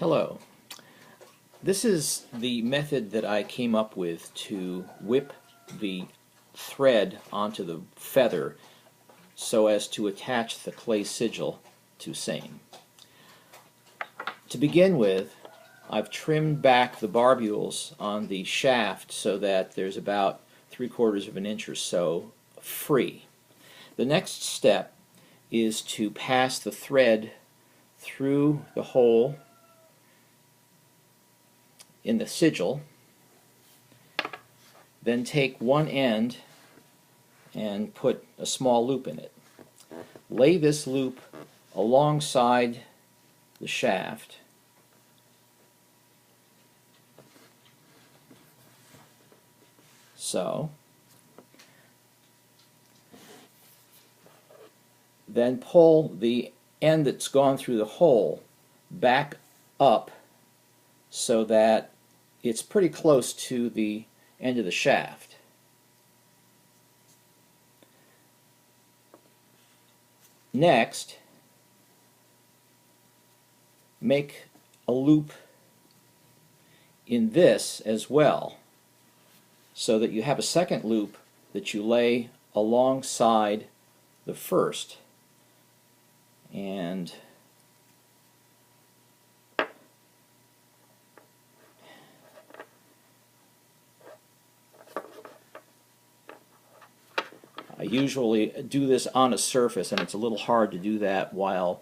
Hello. This is the method that I came up with to whip the thread onto the feather so as to attach the clay sigil to same. To begin with, I've trimmed back the barbules on the shaft so that there's about 3/4 of an inch or so free. The next step is to pass the thread through the hole in the sigil, then take one end and put a small loop in it. Lay this loop alongside the shaft so. Then pull the end that's gone through the hole back up so that it's pretty close to the end of the shaft. Next, make a loop in this as well so that you have a second loop that you lay alongside the first. And I usually do this on a surface, and it's a little hard to do that while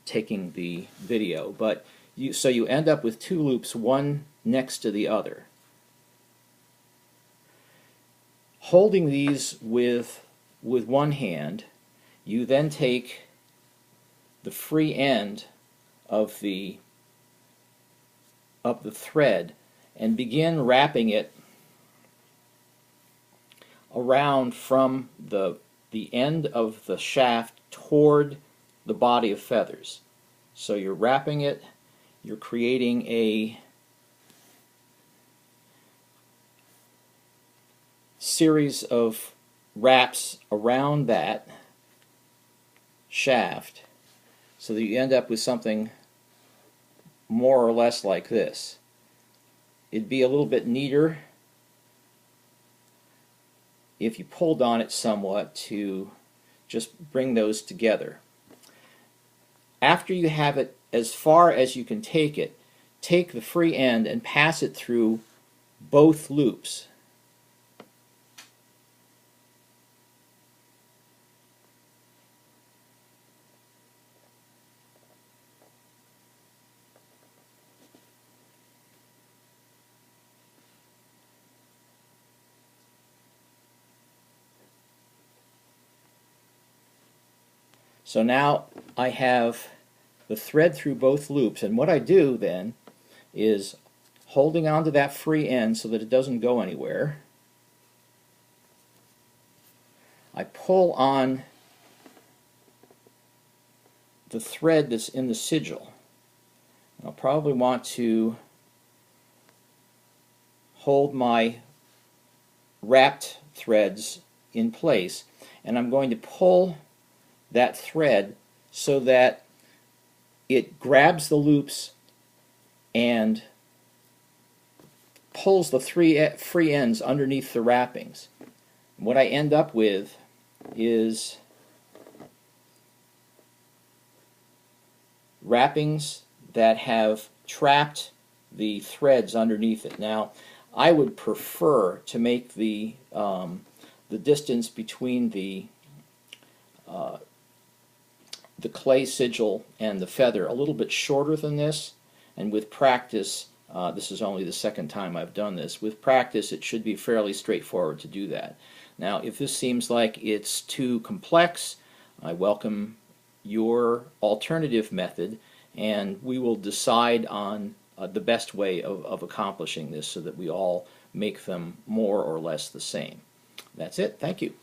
taking the video. But so you end up with two loops, one next to the other. Holding these with one hand, you then take the free end of the thread and begin wrapping it around from the end of the shaft toward the body of feathers. So you're wrapping it, you're creating a series of wraps around that shaft so that you end up with something more or less like this. It'd be a little bit neater if you pulled on it somewhat to just bring those together. After you have it as far as you can take it, take the free end and pass it through both loops. So now I have the thread through both loops, and what I do then is, holding on to that free end so that it doesn't go anywhere, I pull on the thread that's in the sigil. I'll probably want to hold my wrapped threads in place, and I'm going to pull that thread so that it grabs the loops and pulls the free ends underneath the wrappings. What I end up with is wrappings that have trapped the threads underneath it. Now, I would prefer to make the distance between the clay sigil and the feather a little bit shorter than this, and with practice, this is only the second time I've done this, with practice it should be fairly straightforward to do that. Now, if this seems like it's too complex, I welcome your alternative method, and we will decide on the best way of accomplishing this so that we all make them more or less the same. That's it. Thank you.